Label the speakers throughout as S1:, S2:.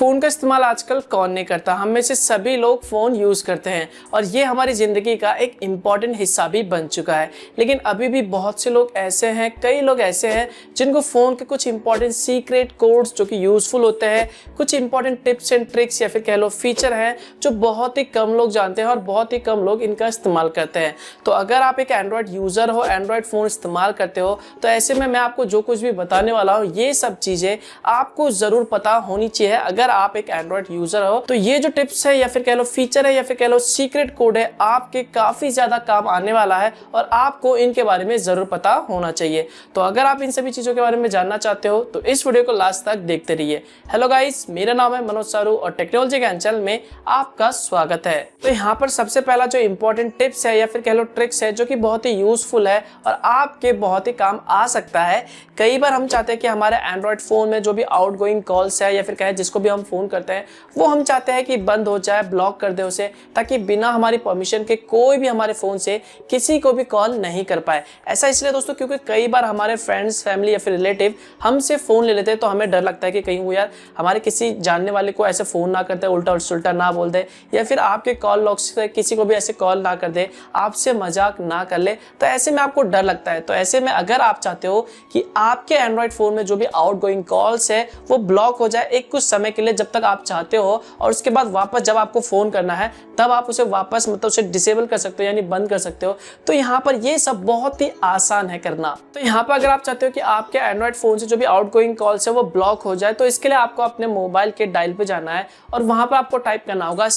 S1: Phone का इस्तेमाल आजकल कौन नहीं करता। हम में से सभी लोग फ़ोन यूज़ करते हैं और ये हमारी ज़िंदगी का एक इम्पॉर्टेंट हिस्सा भी बन चुका है। लेकिन अभी भी बहुत से लोग ऐसे हैं, कई लोग ऐसे हैं जिनको फ़ोन के कुछ इंपॉर्टेंट सीक्रेट कोड्स जो कि यूज़फुल होते हैं, कुछ इंपॉर्टेंट टिप्स एंड ट्रिक्स या फिर कह लो फीचर हैं जो बहुत ही कम लोग जानते हैं और बहुत ही कम लोग इनका इस्तेमाल करते हैं। तो अगर आप एक एंड्रॉयड यूज़र हो, एंड्रॉयड फ़ोन इस्तेमाल करते हो, तो ऐसे में मैं आपको जो कुछ भी बताने वाला हूँ ये सब चीज़ें आपको ज़रूर पता होनी चाहिए। अगर आप एक एंड्रॉयड यूजर हो तो ये जो टिप्स है या फिर कह लो फीचर है या फिर कह लो सीक्रेट कोड है आपके काफी ज्यादा काम आने वाला है और आपको इनके बारे में जरूर पता होना चाहिए। तो अगर आप इन सभी चीजों के बारे में जानना चाहते हो तो इस वीडियो को लास्ट तक देखते रहिए। हेलो गाइस, मेरा नाम है मनोज सारू और टेक्नोलॉजी ज्ञान चैनल में आपका स्वागत है। तो यहाँ पर सबसे पहला जो इंपॉर्टेंट टिप्स है या फिर कह लो ट्रिक्स है जो कि बहुत ही यूजफुल है और आपके बहुत ही काम आ सकता है। कई बार हम चाहते हैं कि हमारे एंड्रॉयड फोन में जो भी आउटगोइंग कॉल्स है या फिर कहे जिसको भी हम फोन करते हैं वो हम चाहते हैं कि बंद हो जाए, ब्लॉक कर दे उसे, ताकि बिना हमारी परमिशन के कोई भी हमारे फोन से किसी को भी कॉल नहीं कर पाए। ऐसा इसलिए दोस्तों क्योंकि कई बार हमारे फ्रेंड्स, फैमिली या फिर रिलेटिव हमसे फोन ले लेते हैं तो हमें डर लगता है कि कहीं वो यार हमारे किसी जानने वाले को ऐसे फोन ना करते, उल्टा सुल्टा ना बोल दे या फिर आपके कॉल लॉग से किसी को भी ऐसे कॉल ना कर दे, आपसे मजाक ना कर ले। तो ऐसे में आपको डर लगता है। तो ऐसे में अगर आप चाहते हो कि आपके एंड्रॉयड फोन में जो भी आउटगोइंग कॉल्स है वो ब्लॉक हो जाए एक कुछ समय के लिए, जब तक आप चाहते हो, और उसके बाद वापस जब आपको फोन करना है तब आप उसे वापस उसे डिसेबल कर सकते हो यानी बंद कर सकते हो। तो यहाँ पर ये सब बहुत ही आसान है करना। तो यहाँ पर अगर आप चाहते हो कि आपके एंड्रॉयड फोन से जो भी आउटगोइंग कॉल्स है वो ब्लॉक हो जाए तो इसके लिए आपको अपने मोबाइल के डायल पे जाना है और वहां पर आपको टाइप करना होगा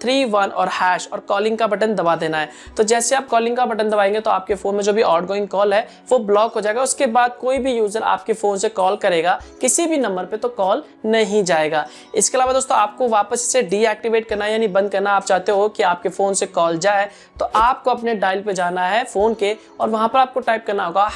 S1: *31 और हैश और कॉलिंग का बटन दबा देना है। तो जैसे आप कॉलिंग का बटन दबाएंगे तो आपके फोन में जो भी आउटगोइंग कॉल है वो ब्लॉक हो जाएगा। उसके बाद कोई भी यूजर आपके फोन से कॉल करेगा किसी भी नंबर पे तो कॉल नहीं जाएगा। इसके अलावा दोस्तों आपको वापस इसे डीएक्टिवेट करना है यानी बंद करना। आप चाहते हो कि आपके फोन से कॉल जाए तो आपको अपने डायल पे जाना है फोन के और वहां पर आपको टाइप करना होगा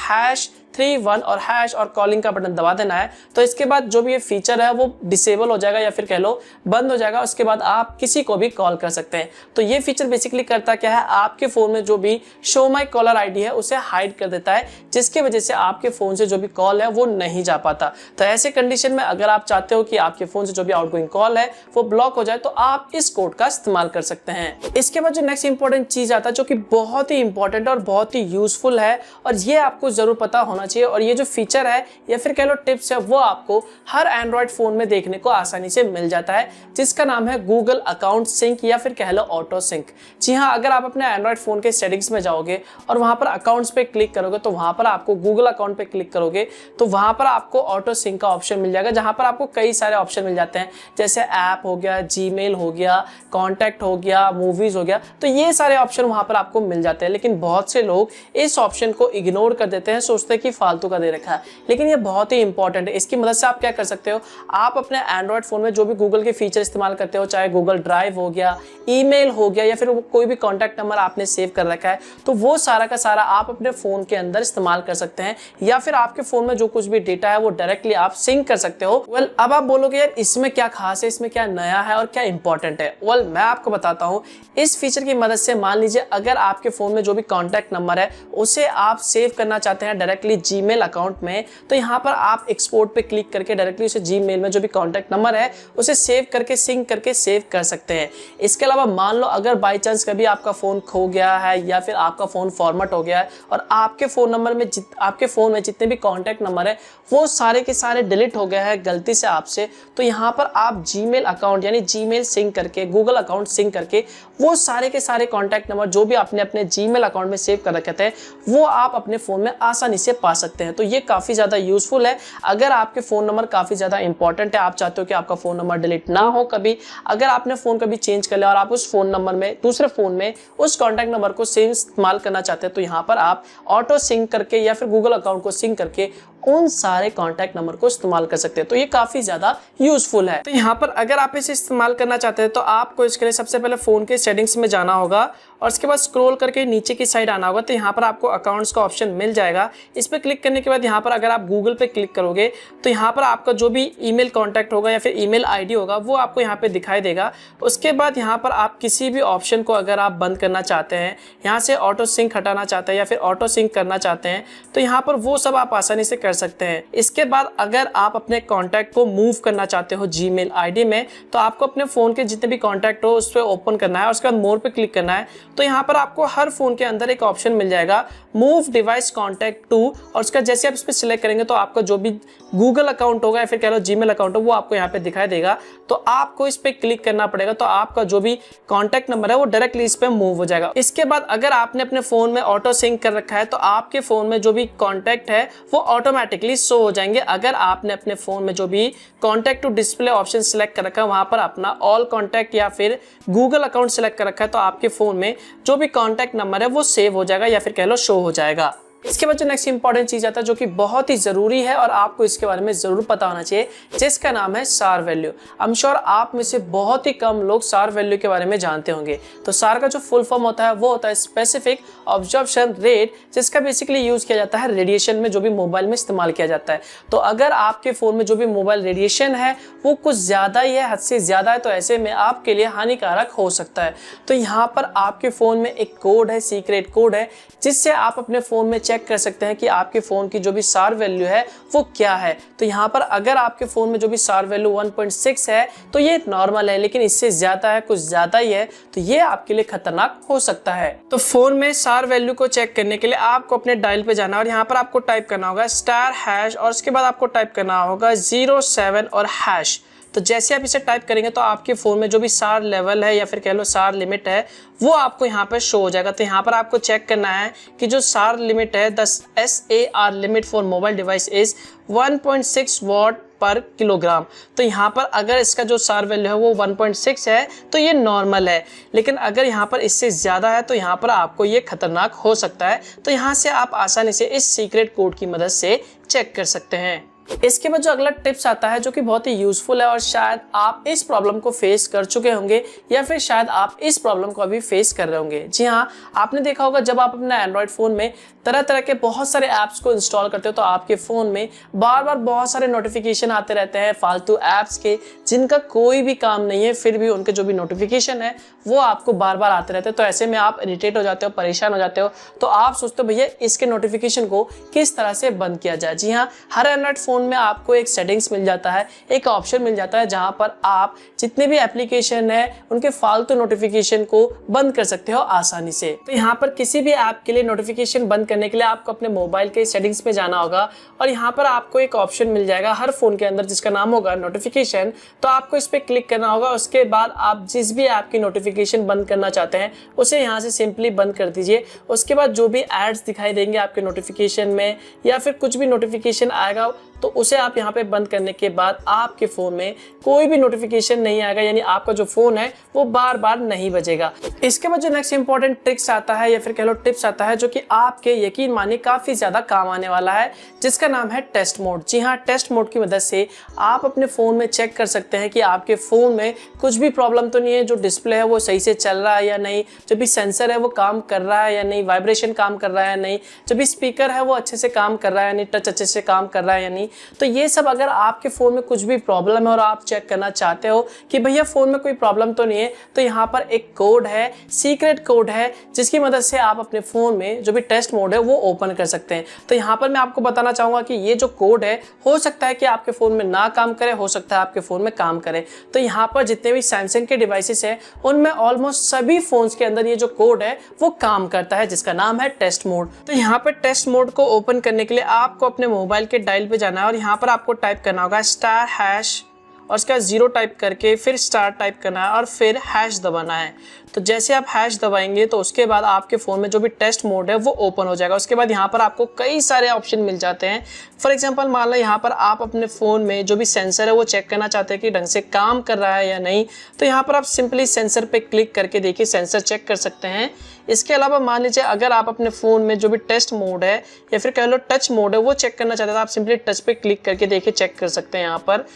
S1: #31 और हैश और कॉलिंग का बटन दबा देना है। तो इसके बाद जो भी ये फीचर है वो डिसेबल हो जाएगा या फिर कह लो बंद हो जाएगा। उसके बाद आप किसी को भी कॉल कर सकते हैं। तो ये फीचर बेसिकली करता क्या है, आपके फोन में जो भी शो माई कॉलर आईडी है उसे हाइड कर देता है, जिसकी वजह से आपके फोन से जो भी कॉल है वो नहीं जा पाता। तो ऐसे कंडीशन में अगर आप चाहते हो कि आपके फोन से जो भी आउटगोइंग कॉल है वो ब्लॉक हो जाए तो आप इस कोड का इस्तेमाल कर सकते हैं। इसके बाद जो नेक्स्ट इंपॉर्टेंट चीज आता है जो कि बहुत ही इंपॉर्टेंट और बहुत ही यूजफुल है और ये आपको जरूर पता होना चाहिए, और ये जो फीचर है या फिर कह लो टिप्स है वो आपको हर एंड्रॉयड फोन में देखने को आसानी से मिल जाता है, जिसका नाम है गूगल अकाउंट सिंक या फिर कह लो ऑटो सिंक। जी हाँ, अगर आप अपने एंड्रॉयड फोन के सेटिंग्स में जाओगे और वहां पर अकाउंट्स पे क्लिक करोगे तो वहां पर आपको गूगल अकाउंट पे क्लिक करोगे तो वहां पर आपको ऑटो सिंक का ऑप्शन मिल जाएगा, जहां पर आपको कई सारे ऑप्शन मिल जाते हैं जैसे ऐप हो गया, जीमेल हो गया, कॉन्टैक्ट हो गया, मूवीज हो गया। तो ये सारे ऑप्शन वहां पर आपको मिल जाते हैं। लेकिन बहुत से लोग इस ऑप्शन को इग्नोर कर देते हैं, सोचते हैं कि फालतू का दे रखा है। लेकिन ये बहुत ही इंपॉर्टेंट है। इसकी मदद से आप क्या कर सकते हो, आप अपने एंड्रॉयड फोन में जो भी गूगल के फीचर इस्तेमाल करते हो, चाहे गूगल ड्राइव हो गया, ईमेल हो गया या फिर कोई भी कॉन्टैक्ट नंबर आपने सेव कर रखा है, तो वो सारा का सारा आप अपने फोन के अंदर इस्तेमाल कर सकते हैं। या फिर आपके फोन में जो कुछ भी डेटा है वो डायरेक्टली आप सिंक कर सकते हो। अब आप बोलोगे यार इसमें क्या खास है, इसमें क्या नया है और क्या इंपॉर्टेंट है। मैं आपको बताता हूँ। इस फीचर की मदद से मान लीजिए अगर आपके फोन में जो भी कॉन्टैक्ट नंबर है उसे आप सेव करना चाहते हैं डायरेक्टली जीमेल अकाउंट में, तो यहाँ पर आप एक्सपोर्ट पे क्लिक करके डायरेक्टली उसे जीमेल में जो भी कॉन्टैक्ट नंबर है उसे सेव करके सिंक करके सेव कर सकते हैं। इसके अलावा मान लो अगर बाई चांस कभी आपका फोन खो गया है या फिर आपका फोन फॉर्मेट हो गया है और आपके फोन नंबर में आपके फोन में जितने भी कॉन्टैक्ट नंबर है वो सारे के सारे डिलीट हो गए हैं गलती से आपसे, तो यहाँ पर आप जीमेल अकाउंट यानी जीमेल सिंक करके, गूगल अकाउंट सिंक करके वो सारे के सारे कॉन्टैक्ट नंबर जो भी आपने अपने जीमेल अकाउंट में सेव कर रखे थे वो आप अपने फोन में आसानी से पा सकते हैं। तो ये काफी ज्यादा यूजफुल है। अगर आपके फोन नंबर काफी ज्यादा इंपॉर्टेंट है, आप चाहते हो कि आपका फोन नंबर डिलीट ना हो कभी, अगर आपने फोन कभी चेंज कर लिया और आप उस फोन नंबर में दूसरे फोन में उस कॉन्टैक्ट नंबर को सेम इस्तेमाल करना चाहते हैं तो यहाँ पर आप ऑटो सिंक करके या फिर गूगल अकाउंट को सिंक करके उन सारे कॉन्टैक्ट नंबर को इस्तेमाल कर सकते हैं। तो ये काफी ज्यादा यूजफुल है। तो यहाँ पर अगर आप इसे इस्तेमाल करना चाहते हैं तो आपको इसके लिए सबसे पहले फोन के सेटिंग्स में जाना होगा और उसके बाद स्क्रॉल करके नीचे की साइड आना होगा। तो यहाँ पर आपको अकाउंट्स का ऑप्शन मिल जाएगा। इस पर क्लिक करने के बाद यहाँ पर अगर आप गूगल पे क्लिक करोगे तो यहाँ पर आपका जो भी ईमेल कॉन्टैक्ट होगा या फिर ईमेल आईडी होगा वो आपको यहाँ पे दिखाई देगा। उसके बाद यहाँ पर आप किसी भी ऑप्शन को अगर आप बंद करना चाहते हैं, यहाँ से ऑटो सिंक हटाना चाहते हैं या फिर ऑटो सिंक करना चाहते हैं, तो यहाँ पर वो सब आप आसानी से कर सकते हैं। इसके बाद अगर आप अपने कॉन्टैक्ट को मूव करना चाहते हो जीमेल आईडी में, तो आपको अपने फोन के जितने भी कॉन्टैक्ट हो उस पर ओपन करना है और उसके बाद मोर पे क्लिक करना है। तो यहाँ पर आपको हर फोन के अंदर एक ऑप्शन मिल जाएगा मूव डिवाइस कॉन्टैक्ट टू, और उसका जैसे आप इस पर सिलेक्ट करेंगे तो आपका जो भी गूगल अकाउंट होगा या फिर कह लो जीमेल अकाउंट हो वो आपको यहाँ पे दिखाई देगा। तो आपको इस पे क्लिक करना पड़ेगा, तो आपका जो भी कॉन्टैक्ट नंबर है वो डायरेक्टली इस पे मूव हो जाएगा। इसके बाद अगर आपने अपने फोन में ऑटो सिंक कर रखा है तो आपके फोन में जो भी कॉन्टैक्ट है वो ऑटोमेटिकली शो हो जाएंगे। अगर आपने अपने फोन में जो भी contact to display option select कर रखा है वहां पर अपना ऑल कॉन्टैक्ट या फिर गूगल अकाउंट सिलेक्ट कर रखा है तो आपके फोन में जो भी कॉन्टैक्ट नंबर है वो सेव हो जाएगा या फिर कह लो शो हो जाएगा। इसके बाद जो नेक्स्ट इंपॉर्टेंट चीज आता है जो कि बहुत ही जरूरी है और आपको इसके बारे में जरूर पता होना चाहिए, जिसका नाम है सार वैल्यू। आई एम श्योर आप में से बहुत ही कम लोग सार वैल्यू के बारे में जानते होंगे। तो सार का जो फुल फॉर्म होता है वो होता है स्पेसिफिक ऑब्जर्वेशन रेट, जिसका बेसिकली यूज किया जाता है रेडिएशन में जो भी मोबाइल में इस्तेमाल किया जाता है। तो अगर आपके फोन में जो भी मोबाइल रेडिएशन है वो कुछ ज्यादा ही है, हद से ज्यादा है, तो ऐसे में आपके लिए हानिकारक हो सकता है। तो यहाँ पर आपके फोन में एक कोड है, सीक्रेट कोड है, जिससे आप अपने फोन में चेक कर सकते हैं कि आपके फोन की जो भी सार वैल्यू है वो क्या है। तो यहाँ पर अगर आपके फोन में जो भी सार वैल्यू 1.6 है तो ये नॉर्मल है, लेकिन इससे ज्यादा है, कुछ ज्यादा ही है, तो ये आपके लिए खतरनाक हो सकता है। तो फोन में सार वैल्यू को चेक करने के लिए आपको अपने डायल पे जाना है और यहाँ पर आपको टाइप करना होगा *# और उसके बाद आपको टाइप करना होगा 07 और #। तो जैसे आप इसे टाइप करेंगे तो आपके फोन में जो भी सार लेवल है या फिर कह लो सार लिमिट है वो आपको यहाँ पर शो हो जाएगा। तो यहाँ पर आपको चेक करना है कि जो सार लिमिट है the SAR limit for mobile device is 1.6 what पर किलोग्राम। तो यहाँ पर अगर इसका जो सार वैल्यू है वो 1.6 है तो ये नॉर्मल है, लेकिन अगर यहाँ पर इससे ज़्यादा है तो यहाँ पर आपको ये खतरनाक हो सकता है। तो यहाँ से आप आसानी से इस सीक्रेट कोड की मदद से चेक कर सकते हैं। इसके बाद जो अगला टिप्स आता है जो कि बहुत ही यूजफुल है और शायद आप इस प्रॉब्लम को फेस कर चुके होंगे या फिर शायद आप इस प्रॉब्लम को अभी फेस कर रहे होंगे। जी हाँ, आपने देखा होगा जब आप अपना एंड्रॉयड फ़ोन में तरह तरह के बहुत सारे ऐप्स को इंस्टॉल करते हो तो आपके फ़ोन में बार बार बहुत सारे नोटिफिकेशन आते रहते हैं फालतू ऐप्स के, जिनका कोई भी काम नहीं है, फिर भी उनके जो भी नोटिफिकेशन है वो आपको बार बार आते रहते हैं। तो ऐसे में आप इरिटेट हो जाते हो, परेशान हो जाते हो, तो आप सोचते हो भैया इसके नोटिफिकेशन को किस तरह से बंद किया जाए। जी हाँ, हर एंड्रॉयड फ़ोन में आपको एक सेटिंग्स मिल जाता है, एक ऑप्शन मिल जाता है जहां पर आप जितने भी एप्लीकेशन है उनके फालतू नोटिफिकेशन को बंद कर सकते हो आसानी से। तो यहाँ पर किसी भी ऐप के लिए नोटिफिकेशन बंद करने के लिए आपको अपने मोबाइल के सेटिंग्स में जाना होगा और यहाँ पर आपको एक ऑप्शन मिल जाएगा हर फोन के अंदर जिसका नाम होगा नोटिफिकेशन। तो आपको इस पर क्लिक करना होगा। उसके बाद आप जिस भी ऐप की नोटिफिकेशन बंद करना चाहते हैं उसे यहाँ से सिंपली बंद कर दीजिए। उसके बाद जो भी एड्स दिखाई देंगे आपके नोटिफिकेशन में या फिर कुछ भी नोटिफिकेशन आएगा तो उसे आप यहाँ पे बंद करने के बाद आपके फ़ोन में कोई भी नोटिफिकेशन नहीं आएगा, यानी आपका जो फ़ोन है वो बार बार नहीं बजेगा। इसके बाद जो नेक्स्ट इंपॉर्टेंट ट्रिक्स आता है या फिर कह लो टिप्स आता है जो कि आपके यकीन मानिए काफ़ी ज़्यादा काम आने वाला है, जिसका नाम है टेस्ट मोड। जी हाँ, टेस्ट मोड की मदद से आप अपने फ़ोन में चेक कर सकते हैं कि आपके फ़ोन में कुछ भी प्रॉब्लम तो नहीं है, जो डिस्प्ले है वो सही से चल रहा है या नहीं, जो भी सेंसर है वो काम कर रहा है या नहीं, वाइब्रेशन काम कर रहा है या नहीं, जो भी स्पीकर है वो अच्छे से काम कर रहा है या नहीं, टच अच्छे से काम कर रहा है या नहीं। तो ये सब अगर आपके फ़ोन में कुछ भी प्रॉब्लम है और आप चेक करना चाहते हो कि भैया फ़ोन में कोई प्रॉब्लम तो नहीं है, तो यहाँ पर एक कोड है, सीक्रेट कोड है, जिसकी मदद से आप अपने फ़ोन में जो भी टेस्ट मोड है वो ओपन कर सकते हैं। तो यहाँ पर मैं आपको बताना चाहूँगा कि ये जो कोड है हो सकता है कि आपके फ़ोन में ना काम करे, हो सकता है आपके फ़ोन में काम करे। तो यहाँ पर जितने भी सैमसंग के डिवाइसेस हैं उनमें ऑलमोस्ट सभी फ़ोन्स के अंदर ये जो कोड है वो काम करता है, जिसका नाम है टेस्ट मोड। तो यहाँ पर टेस्ट मोड को ओपन करने के लिए आपको अपने मोबाइल के डायल पे जाना है और यहाँ पर आपको टाइप करना होगा *# और उसका 0 टाइप करके फिर स्टार टाइप करना है और फिर हैश दबाना है। तो जैसे आप हैश दबाएंगे तो उसके बाद आपके फ़ोन में जो भी टेस्ट मोड है वो ओपन हो जाएगा। उसके बाद यहाँ पर आपको कई सारे ऑप्शन मिल जाते हैं। फॉर एग्जांपल मान लो यहाँ पर आप अपने फ़ोन में जो भी सेंसर है वो चेक करना चाहते हैं कि ढंग से काम कर रहा है या नहीं, तो यहाँ पर आप सिंपली सेंसर पे क्लिक करके देखिए सेंसर चेक कर सकते हैं। इसके अलावा मान लीजिए अगर आप अपने फ़ोन में जो भी टेस्ट मोड है या फिर कह लो टच मोड है वो चेक करना चाहते हैं तो आप सिंपली टच पे क्लिक करके देखिए चेक कर सकते हैं यहाँ पर।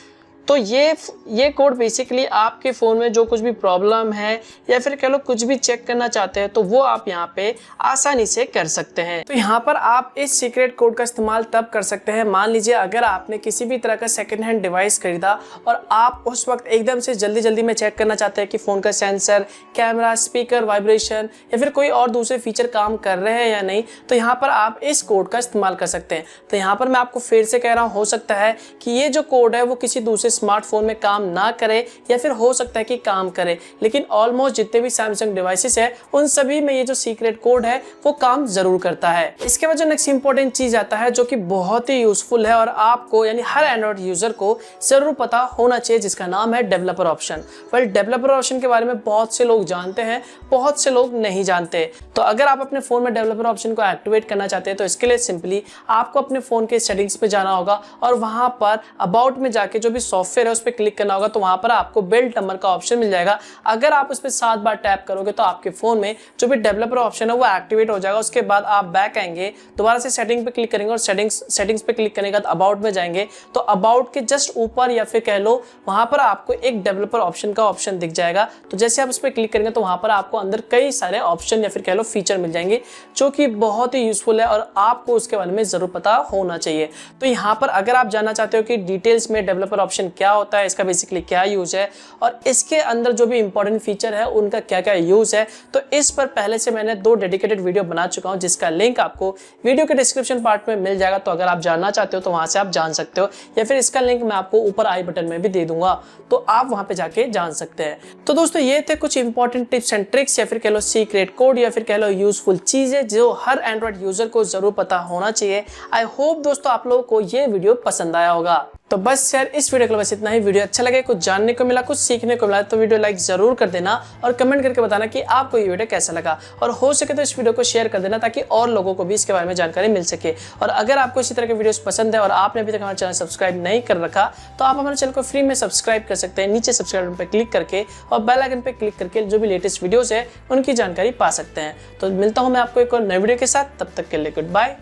S1: तो ये कोड बेसिकली आपके फ़ोन में जो कुछ भी प्रॉब्लम है या फिर कह लो कुछ भी चेक करना चाहते हैं तो वो आप यहाँ पे आसानी से कर सकते हैं। तो यहाँ पर आप इस सीक्रेट कोड का इस्तेमाल तब कर सकते हैं, मान लीजिए अगर आपने किसी भी तरह का सेकेंड हैंड डिवाइस खरीदा और आप उस वक्त एकदम से जल्दी में चेक करना चाहते हैं कि फ़ोन का सेंसर, कैमरा, स्पीकर, वाइब्रेशन या फिर कोई और दूसरे फीचर काम कर रहे हैं या नहीं, तो यहाँ पर आप इस कोड का इस्तेमाल कर सकते हैं। तो यहाँ पर मैं आपको फिर से कह रहा हूँ, हो सकता है कि ये जो कोड है वो किसी दूसरे स्मार्टफोन में काम ना करे या फिर हो सकता है कि काम करे, लेकिन ऑलमोस्ट जितने भी सैमसंग डिवाइसेस है उन सभी में ये जो सीक्रेट कोड है वो काम जरूर करता है। इसके बाद जो नेक्स्ट इंपॉर्टेंट चीज आता है जो कि बहुत ही यूजफुल है और आपको यानी हर एंड्रॉइड यूजर को जरूर पता होना चाहिए, जिसका नाम है developer option. Well, developer option के बारे में बहुत से लोग जानते हैं, बहुत से लोग नहीं जानते। तो अगर आप अपने फोन में डेवलपर ऑप्शन को एक्टिवेट करना चाहते हैं तो इसके लिए सिंपली आपको अपने फोन के सेटिंग्स पे जाना होगा और वहां पर अबाउट में जाके जो भी सॉफ्टवेयर है उस पर क्लिक करना होगा। तो वहां पर आपको बिल्ड नंबर का ऑप्शन मिल जाएगा। अगर आप उस पर 7 बार टैप करोगे तो आपके फोन में जो भी डेवलपर ऑप्शन है वो एक्टिवेट हो जाएगा। उसके बाद आप बैक आएंगे, दोबारा से सेटिंग पे क्लिक करेंगे और सेटिंग्स पे क्लिक करने के बाद अबाउट में जाएंगे तो अबाउट के जस्ट ऊपर या फिर कह लो वहां पर आपको एक डेवलपर ऑप्शन का ऑप्शन दिख जाएगा। तो जैसे आप उस पर क्लिक करेंगे तो वहां पर आपको अंदर कई सारे ऑप्शन या फिर कह लो फीचर मिल जाएंगे जो कि बहुत ही यूजफुल है और आपको उसके बारे में जरूर पता होना चाहिए। तो यहाँ पर अगर आप जानना चाहते हो कि डिटेल्स में डेवलपर ऑप्शन क्या होता है, इसका बेसिकली क्या यूज है और इसके अंदर जो भी इंपॉर्टेंट फीचर है उनका क्या क्या यूज है, तो इस पर पहले से मैंने 2 डेडिकेटेड वीडियो बना चुका हूं जिसका लिंक आपको वीडियो के डिस्क्रिप्शन पार्ट में मिल जाएगा। तो अगर आप जानना चाहते हो तो वहां से आप जान सकते हो या फिर इसका लिंक मैं आपको ऊपर आई बटन में भी दे दूंगा, तो आप वहां पे जाके जान सकते हैं। तो दोस्तों ये थे कुछ इंपॉर्टेंट टिप्स एंड ट्रिक्स या फिर कह लो सीक्रेट कोड या फिर कह लो यूजफुल चीजें जो हर एंड्रॉइड यूजर को जरूर पता होना चाहिए। आई होप दोस्तों आप लोगों को ये वीडियो पसंद आया होगा। तो बस यार इस वीडियो के लिए बस इतना ही। वीडियो अच्छा लगे, कुछ जानने को मिला, कुछ सीखने को मिला तो वीडियो लाइक जरूर कर देना और कमेंट करके बताना कि आपको ये वीडियो कैसा लगा और हो सके तो इस वीडियो को शेयर कर देना ताकि और लोगों को भी इसके बारे में जानकारी मिल सके। और अगर आपको इसी तरह के वीडियोस पसंद है और आपने अभी तक हमारा चैनल सब्सक्राइब नहीं कर रखा तो आप हमारे चैनल को फ्री में सब्सक्राइब कर सकते हैं, नीचे सब्सक्राइब पर क्लिक करके और बेल आइकन पर क्लिक करके जो भी लेटेस्ट वीडियोज है उनकी जानकारी पा सकते हैं। तो मिलता हूँ मैं आपको एक और नए वीडियो के साथ, तब तक के लिए गुड बाय।